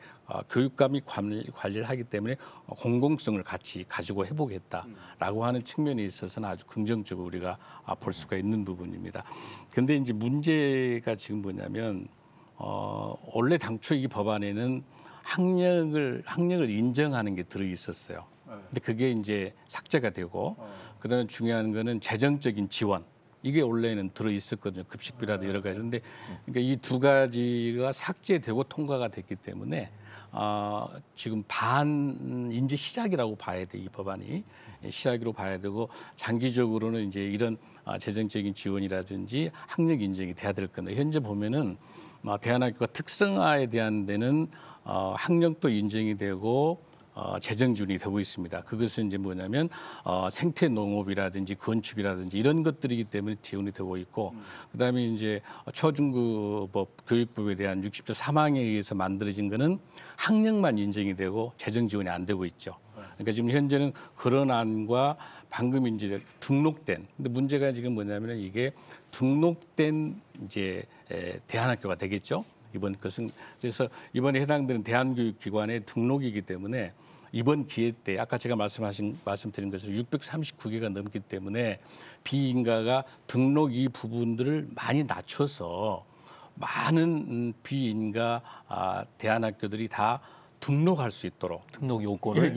B: 교육감이 관리를 하기 때문에 공공성을 같이 가지고 해보겠다라고 하는 측면에 있어서는 아주 긍정적으로 우리가 볼 수가 있는 부분입니다. 그런데 이제 문제가 지금 뭐냐면 원래 당초 이 법안에는 학력을 인정하는 게 들어 있었어요. 근데 그게 이제 삭제가 되고 그다음에 중요한 거는 재정적인 지원. 이게 원래는 들어 있었거든요. 급식비라도 여러 가지. 그런데 그러니까 이 두 가지가 삭제되고 통과가 됐기 때문에 지금 이제 시작이라고 봐야 돼. 이 법안이 시작으로 봐야 되고 장기적으로는 이제 이런 재정적인 지원이라든지 학력 인정이 돼야 될 겁니다. 현재 보면은 대안학교가 특성화에 대한 데는 학력도 인정이 되고 재정 지원이 되고 있습니다. 그것은 이제 뭐냐면 생태 농업이라든지 건축이라든지 이런 것들이기 때문에 지원이 되고 있고 그다음에 이제 초중고법 교육법에 대한 60조 3항에 의해서 만들어진 거는 학력만 인정이 되고 재정 지원이 안 되고 있죠. 그러니까 지금 현재는 그런 안과 방금 이제 등록된 근데 문제가 지금 뭐냐면 이게 등록된 이제 대안학교가 되겠죠. 이번 것은 그래서 이번에 해당되는 대한교육기관의 등록이기 때문에 이번 기회 때 아까 제가 말씀드린 것처럼 639개가 넘기 때문에 비인가가 등록 이 부분들을 많이 낮춰서 많은 비인가 대안학교들이 다 등록할 수 있도록
A: 등록 요건을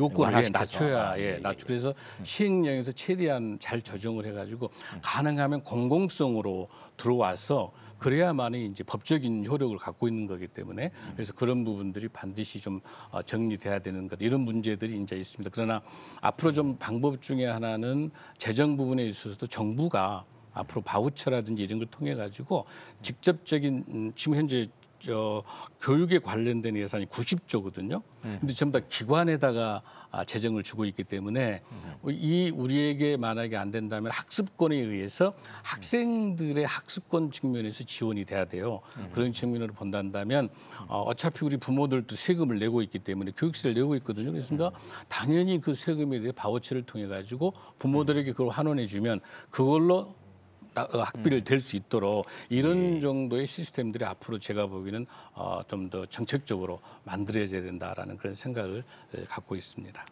B: 낮춰야 낮추 그래서 시행령에서 최대한 잘 조정을 해가지고 가능하면 공공성으로 들어와서 그래야만이 이제 법적인 효력을 갖고 있는 거기 때문에 그래서 그런 부분들이 반드시 좀 정리돼야 되는 것 이런 문제들이 이제 있습니다. 그러나 앞으로 좀 방법 중에 하나는 재정 부분에 있어서도 정부가 앞으로 바우처라든지 이런 걸 통해 가지고 직접적인 지금 현재 교육에 관련된 예산이 90조거든요. 근데 전부 다 기관에다가 재정을 주고 있기 때문에 이 우리에게 만약에 안 된다면 학습권에 의해서 학생들의 학습권 측면에서 지원이 돼야 돼요. 그런 측면으로 본다면 어차피 우리 부모들도 세금을 내고 있기 때문에 교육세를 내고 있거든요. 그래서 당연히 그 세금에 대해 바우처를 통해 가지고 부모들에게 그걸 환원해 주면 그걸로 학비를 댈 수 있도록 이런 정도의 시스템들이 앞으로 제가 보기에는 좀 더 정책적으로 만들어져야 된다라는 그런 생각을 갖고 있습니다.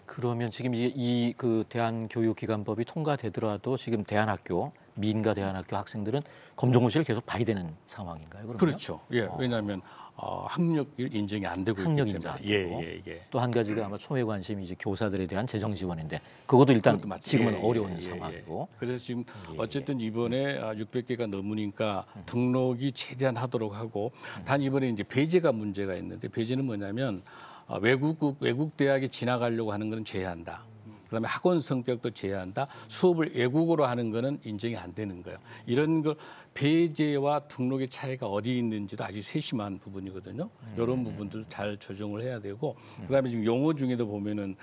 A: 그러면 지금 이 그 대한교육기관법이 통과되더라도 지금 대안학교 민가 대안학교 학생들은 검정고시를 계속 봐야 되는 상황인가요? 그러면?
B: 그렇죠. 예, 왜냐하면 학력 인정이 안 되고
A: 학력
B: 있기
A: 인정 안
B: 때문에.
A: 되고 또 한 가지가 아마 초회 관심이 이제 교사들에 대한 재정 지원인데 그것도 일단 지금은 어려운 상황이고.
B: 그래서 지금 어쨌든 이번에 600개가 넘으니까 등록이 최대한 하도록 하고 단 이번에 이제 배제가 문제가 있는데 배제는 뭐냐면 외국 대학에 지나가려고 하는 건 제외한다. 그다음에 학원 성격도 제한한다. 수업을 외국어로 하는 거는 인정이 안 되는 거예요. 이런 걸 배제와 등록의 차이가 어디 있는지도 아주 세심한 부분이거든요. 이런 부분들 잘 조정을 해야 되고 그다음에 지금 용어 중에도 보면은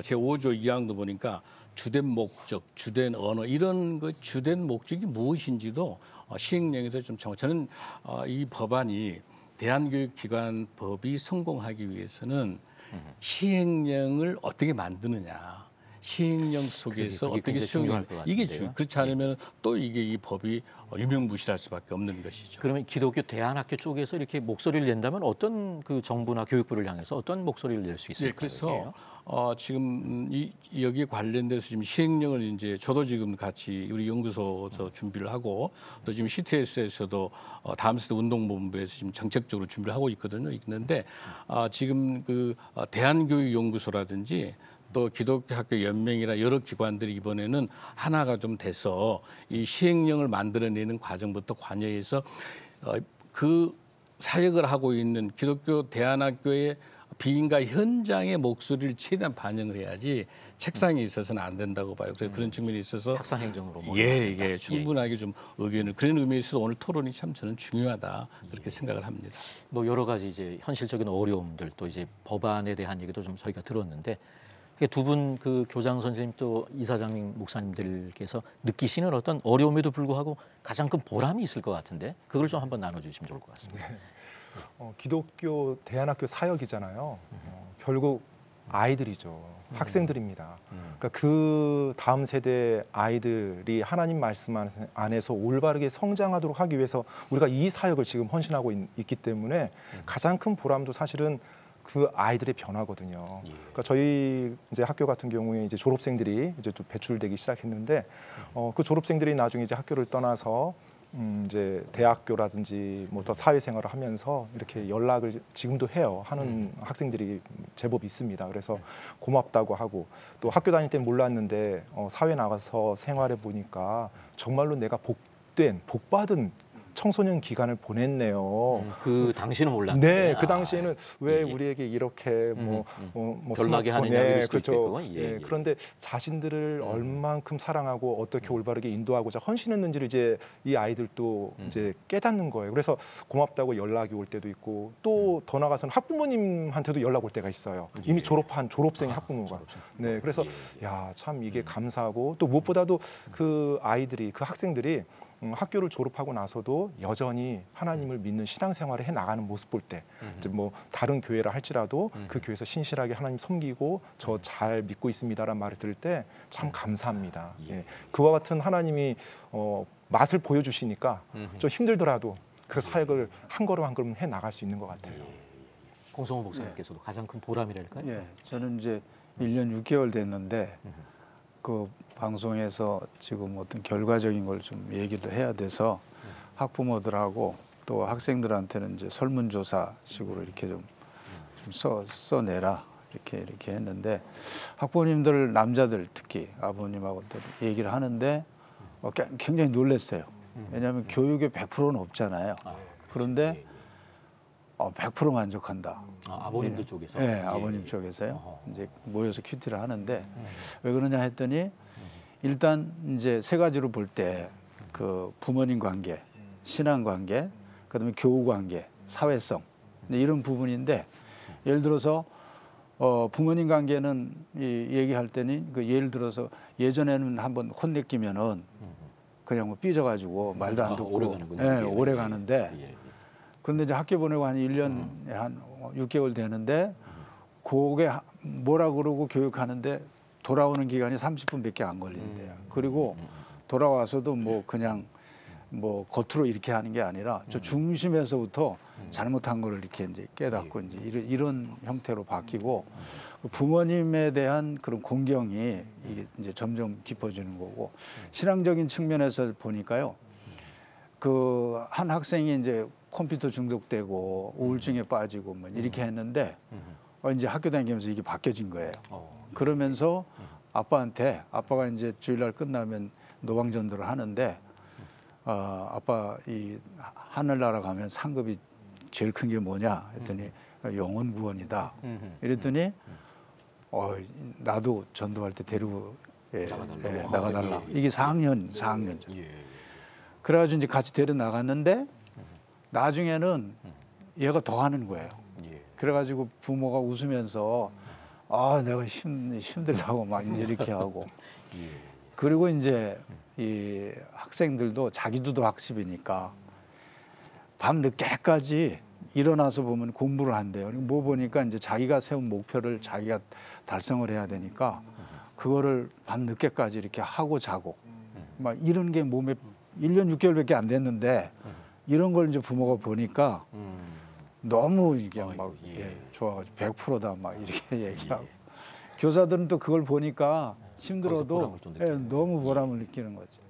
B: 제 5조 2항도 보니까 주된 목적, 주된 언어 이런 그 주된 목적이 무엇인지도 시행령에서 좀 저는 이 법안이 대한교육기관법이 성공하기 위해서는 시행령을 어떻게 만드느냐. 시행령 속에서
A: 그게
B: 어떻게
A: 굉장히 중요할
B: 수용할
A: 것
B: 이게
A: 같은데요.
B: 그렇지 않으면 또 이게 이 법이 유명무실할 수밖에 없는 것이죠.
A: 그러면 기독교 대안학교 쪽에서 이렇게 목소리를 낸다면 어떤 그 정부나 교육부를 향해서 어떤 목소리를 낼 수 있을까요?
B: 네, 그래서 지금 여기에 관련돼서 지금 시행령을 이제 저도 지금 같이 우리 연구소에서 준비를 하고 또 지금 CTS에서도 다음 세대 운동본부에서 지금 정책적으로 준비를 하고 있는데 지금 그 대한교육연구소라든지 또 기독교학교 연맹이나 여러 기관들이 이번에는 하나가 좀 돼서 이 시행령을 만들어내는 과정부터 관여해서 그 사역을 하고 있는 기독교 대안학교의 비인가 현장의 목소리를 최대한 반영을 해야지 책상에 있어서는 안 된다고 봐요. 그래서 그런 측면에 있어서
A: 탁상 행정으로
B: 예, 충분하게 좀 의견을 그런 의미에서 오늘 토론이 참 저는 중요하다 그렇게 생각을 합니다.
A: 뭐 여러 가지 이제 현실적인 어려움들 또 이제 법안에 대한 얘기도 좀 저희가 들었는데 두 분 그 교장 선생님 또 이사장님 목사님들께서 느끼시는 어떤 어려움에도 불구하고 가장 큰 보람이 있을 것 같은데 그걸 좀 한번 나눠주시면 좋을 것 같습니다.
C: 기독교 대안학교 사역이잖아요. 결국 아이들이죠. 학생들입니다. 그러니까 그 다음 세대 아이들이 하나님 말씀 안에서 올바르게 성장하도록 하기 위해서 우리가 이 사역을 지금 헌신하고 있기 때문에 가장 큰 보람도 사실은 그 아이들의 변화거든요. 그러니까 저희 이제 학교 같은 경우에 이제 졸업생들이 이제 좀 배출되기 시작했는데 그 졸업생들이 나중에 이제 학교를 떠나서 이제 대학교라든지 뭐 더 사회생활을 하면서 이렇게 연락을 지금도 해요. 하는 학생들이 제법 있습니다. 그래서 고맙다고 하고 또 학교 다닐 때 몰랐는데 사회 나가서 생활해 보니까 정말로 내가 복받은 청소년 기간을 보냈네요.
A: 그 당시는 몰랐는데.
C: 네, 그 당시에는 왜 우리에게 이렇게 뭐
A: 별나게 하느냐 이럴 수도
C: 그렇죠.
A: 있겠고.
C: 그런데 자신들을 얼만큼 사랑하고 어떻게 올바르게 인도하고자 헌신했는지를 이제 이 아이들도 이제 깨닫는 거예요. 그래서 고맙다고 연락이 올 때도 있고 또 더 나가서는 학부모님한테도 연락 올 때가 있어요. 이미 졸업한 졸업생 학부모가. 네, 그래서 야, 참 이게 감사하고 또 무엇보다도 그 아이들이 그 학생들이 학교를 졸업하고 나서도 여전히 하나님을 믿는 신앙생활을 해 나가는 모습 볼 때, 이제 뭐 다른 교회라 할지라도 그 교회에서 신실하게 하나님 섬기고 저 잘 믿고 있습니다라는 말을 들을 때 참 감사합니다. 예. 그와 같은 하나님이 맛을 보여주시니까 좀 힘들더라도 그 사역을 한 걸음 한 걸음 해 나갈 수 있는 것 같아요.
A: 공성호 목사님께서도 가장 큰 보람이랄까요?
D: 예, 저는 이제 1년 6개월 됐는데 그 방송에서 지금 어떤 결과적인 걸 좀 얘기를 해야 돼서 학부모들하고 또 학생들한테는 이제 설문조사식으로 이렇게 좀 써내라 이렇게 했는데 학부모님들 남자들 특히 아버님하고 또 얘기를 하는데 굉장히 놀랐어요. 왜냐하면 교육에 100%는 없잖아요. 그런데 100% 만족한다.
A: 아버님들 쪽에서?
D: 네, 아버님 쪽에서요. 이제 모여서 큐티를 하는데 왜 그러냐 했더니 일단 이제 세 가지로 볼 때 그 부모님 관계, 신앙 관계, 그다음에 교우 관계, 사회성 이런 부분인데 예를 들어서 부모님 관계는 얘기할 때는 그 예를 들어서 예전에는 한번 혼내키면은 그냥 뭐 삐져가지고 말도 안 듣고
A: 오래 가는군요.
D: 네, 오래 가는데 근데 이제 학교 보내고 한 1년 한 6개월 되는데 그게 뭐라 그러고 교육하는데 돌아오는 기간이 30분밖에 안 걸린대요. 그리고 돌아와서도 뭐 그냥 뭐 겉으로 이렇게 하는 게 아니라 저 중심에서부터 잘못한 거를 이렇게 이제 깨닫고 이제 이런 형태로 바뀌고 부모님에 대한 그런 공경이 이게 이제 점점 깊어지는 거고 신앙적인 측면에서 보니까요. 그 한 학생이 이제 컴퓨터 중독되고 우울증에 빠지고 뭐 이렇게 했는데 이제 학교 다니면서 이게 바뀌어진 거예요. 그러면서 아빠가 이제 주일날 끝나면 노방전도를 하는데 아빠 이 하늘나라 가면 상급이 제일 큰 게 뭐냐 했더니 영혼 구원이다. 이랬더니 나도 전도할 때 데리고
A: 나가달라고.
D: 나가달라.
A: 예, 예.
D: 이게 4학년 전.
A: 예.
D: 그래가지고 이제 같이 데려 나갔는데 나중에는 얘가 더 하는 거예요.
A: 예.
D: 그래가지고 부모가 웃으면서 내가 힘들다고 막 이렇게 하고.
A: 예.
D: 그리고 이제 이 학생들도 자기도 학습이니까 밤 늦게까지 일어나서 보면 공부를 한대요. 뭐 보니까 이제 자기가 세운 목표를 자기가 달성을 해야 되니까 그거를 밤 늦게까지 이렇게 하고 자고 막 이런 게 몸에 1년 6개월밖에 안 됐는데 이런 걸 이제 부모가 보니까 너무 이게 막 좋아가지고 100%다 막 이렇게 얘기하고 교사들은 또 그걸 보니까 힘들어도
A: 보람을 좀 느끼는
D: 너무 보람을 느끼는 거죠.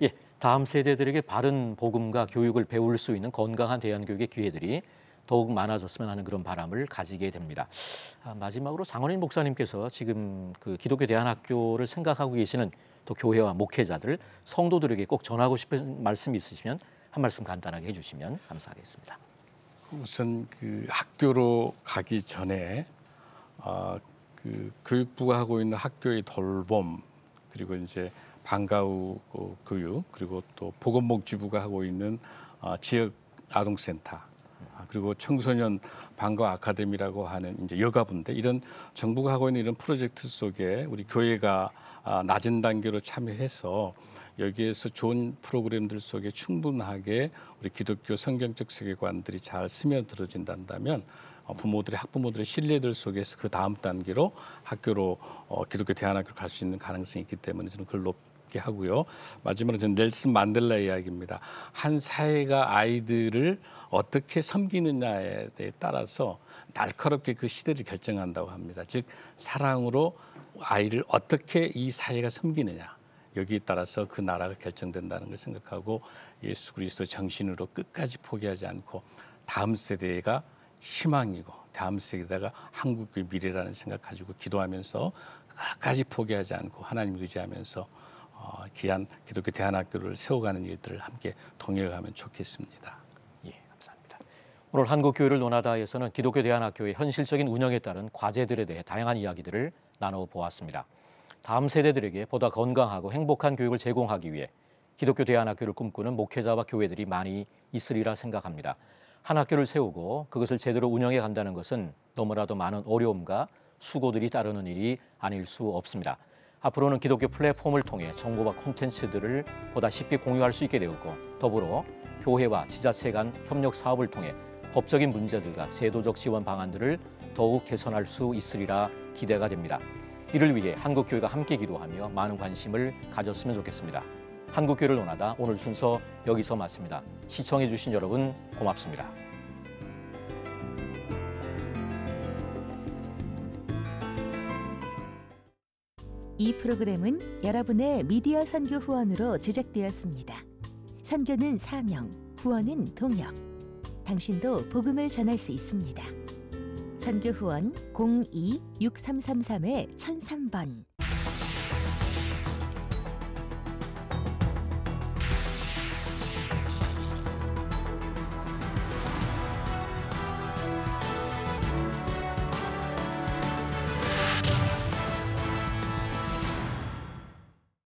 A: 예, 다음 세대들에게 바른 복음과 교육을 배울 수 있는 건강한 대안교육의 기회들이 더욱 많아졌으면 하는 그런 바람을 가지게 됩니다. 마지막으로 장원일 목사님께서 지금 그 기독교 대안학교를 생각하고 계시는 또 교회와 목회자들, 성도들에게 꼭 전하고 싶은 말씀 있으시면 한 말씀 간단하게 해주시면 감사하겠습니다.
B: 우선 그 학교로 가기 전에 그 교육부가 하고 있는 학교의 돌봄, 그리고 이제 방과 후 교육, 그리고 또 보건복지부가 하고 있는 지역 아동센터, 그리고 청소년 방과 아카데미라고 하는 이제 여가부인데, 이런 정부가 하고 있는 이런 프로젝트 속에 우리 교회가 낮은 단계로 참여해서 여기에서 좋은 프로그램들 속에 충분하게 우리 기독교 성경적 세계관들이 잘 스며들어진다면 부모들의 학부모들의 신뢰들 속에서 그 다음 단계로 학교로 기독교 대안학교를 갈 수 있는 가능성이 있기 때문에 저는 그걸 높게 하고요. 마지막으로 저는 넬슨 만델라 이야기입니다. 한 사회가 아이들을 어떻게 섬기느냐에 따라서 날카롭게 그 시대를 결정한다고 합니다. 즉 사랑으로 아이를 어떻게 이 사회가 섬기느냐, 여기에 따라서 그 나라가 결정된다는 걸 생각하고 예수 그리스도 정신으로 끝까지 포기하지 않고 다음 세대가 희망이고 다음 세대가 한국의 미래라는 생각 가지고 기도하면서 끝까지 포기하지 않고 하나님 의지하면서 귀한 기독교 대안학교를 세워가는 일들을 함께 동행하면 좋겠습니다.
A: 예, 감사합니다. 오늘 한국교회를 논하다에서는 기독교 대안학교의 현실적인 운영에 따른 과제들에 대해 다양한 이야기들을 나눠보았습니다. 다음 세대들에게 보다 건강하고 행복한 교육을 제공하기 위해 기독교 대안학교를 꿈꾸는 목회자와 교회들이 많이 있으리라 생각합니다. 한 학교를 세우고 그것을 제대로 운영해 간다는 것은 너무나도 많은 어려움과 수고들이 따르는 일이 아닐 수 없습니다. 앞으로는 기독교 플랫폼을 통해 정보와 콘텐츠들을 보다 쉽게 공유할 수 있게 되었고, 더불어 교회와 지자체 간 협력 사업을 통해 법적인 문제들과 제도적 지원 방안들을 더욱 개선할 수 있으리라 기대가 됩니다. 이를 위해 한국교회가 함께 기도하며 많은 관심을 가졌으면 좋겠습니다. 한국교회를 논하다 오늘 순서 여기서 마칩니다. 시청해 주신 여러분 고맙습니다.
E: 이 프로그램은 여러분의 미디어 선교 후원으로 제작되었습니다. 선교는 사명, 후원은 동역. 당신도 복음을 전할 수 있습니다. 선교 후원 02-6333-1003번